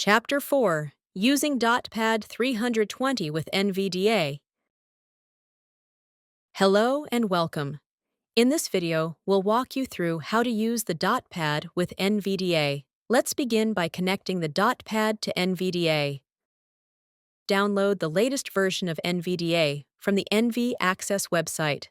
Chapter 4, Using DotPad 320 with NVDA. Hello and welcome. In this video, we'll walk you through how to use the DotPad with NVDA. Let's begin by connecting the DotPad to NVDA. Download the latest version of NVDA from the NV Access website.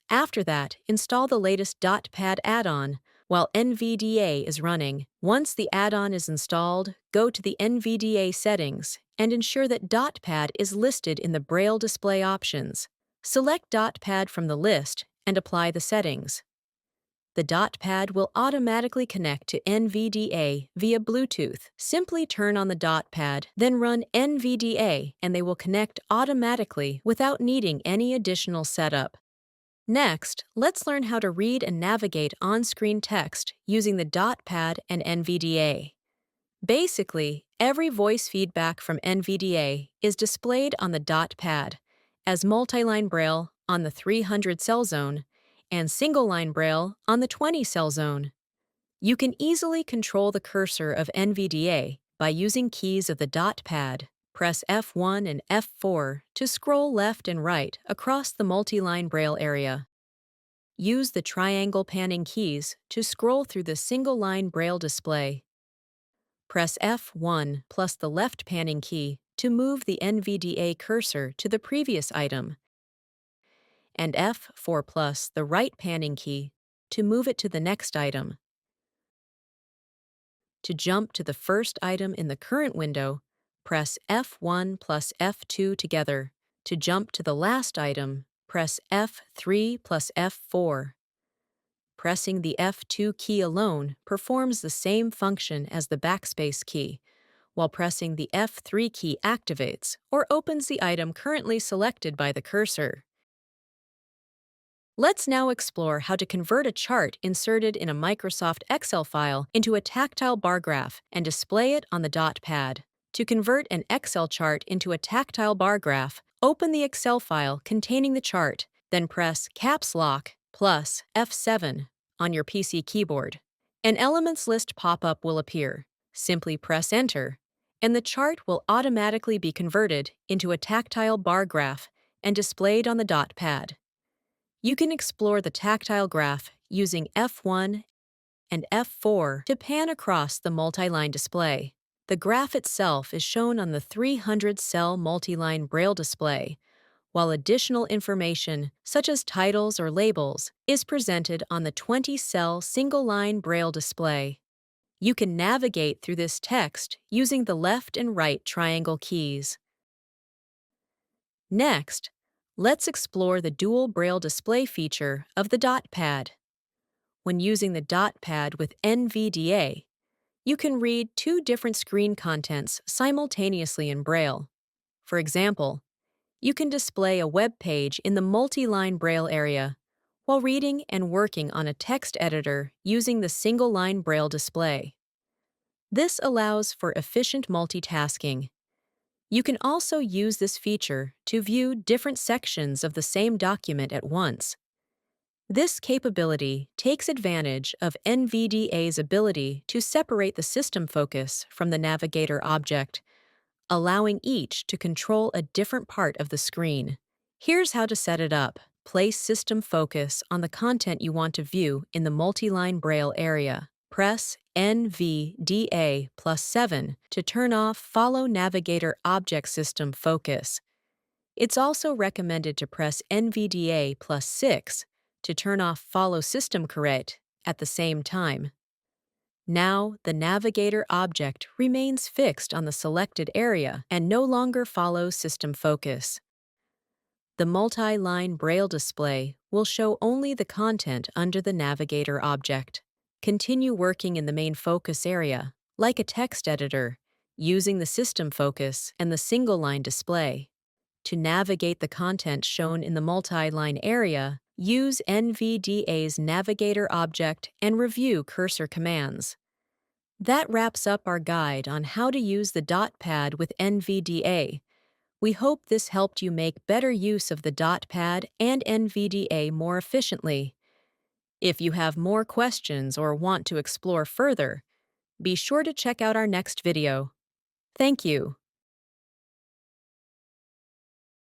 After that, install the latest DotPad add-on while NVDA is running. Once the add-on is installed, go to the NVDA settings and ensure that DotPad is listed in the Braille display options. Select DotPad from the list and apply the settings. The DotPad will automatically connect to NVDA via Bluetooth. Simply turn on the DotPad, then run NVDA, and they will connect automatically without needing any additional setup. Next, let's learn how to read and navigate on-screen text using the DotPad and NVDA. Basically, every voice feedback from NVDA is displayed on the DotPad as multi-line Braille on the 300 cell zone and single-line Braille on the 20 cell zone. You can easily control the cursor of NVDA by using keys of the DotPad. Press F1 and F4 to scroll left and right across the multi-line Braille area. Use the triangle panning keys to scroll through the single-line Braille display. Press F1 plus the left panning key to move the NVDA cursor to the previous item, and F4 plus the right panning key to move it to the next item. To jump to the first item in the current window, press F1 plus F2 together. To jump to the last item, press F3 plus F4. Pressing the F2 key alone performs the same function as the backspace key, while pressing the F3 key activates or opens the item currently selected by the cursor. Let's now explore how to convert a chart inserted in a Microsoft Excel file into a tactile bar graph and display it on the DotPad. To convert an Excel chart into a tactile bar graph, open the Excel file containing the chart, then press Caps Lock plus F7 on your PC keyboard. An elements list pop-up will appear. Simply press Enter, and the chart will automatically be converted into a tactile bar graph and displayed on the DotPad. You can explore the tactile graph using F1 and F4 to pan across the multi-line display. The graph itself is shown on the 300-cell multi-line Braille display, while additional information, such as titles or labels, is presented on the 20-cell single-line Braille display. You can navigate through this text using the left and right triangle keys. Next, let's explore the dual Braille display feature of the DotPad. When using the DotPad with NVDA, you can read two different screen contents simultaneously in Braille. For example, you can display a web page in the multi-line Braille area while reading and working on a text editor using the single-line Braille display. This allows for efficient multitasking. You can also use this feature to view different sections of the same document at once. This capability takes advantage of NVDA's ability to separate the system focus from the navigator object, allowing each to control a different part of the screen. Here's how to set it up. Place system focus on the content you want to view in the multi-line Braille area. Press NVDA plus 7 to turn off Follow Navigator Object System Focus. It's also recommended to press NVDA plus 6 to turn off Follow System Correct at the same time. Now, the navigator object remains fixed on the selected area and no longer follows system focus. The multi-line Braille display will show only the content under the navigator object. Continue working in the main focus area, like a text editor, using the system focus and the single-line display. To navigate the content shown in the multi-line area, use NVDA's navigator object and review cursor commands. That wraps up our guide on how to use the DotPad with NVDA. We hope this helped you make better use of the DotPad and NVDA more efficiently. If you have more questions or want to explore further, be sure to check out our next video. Thank you.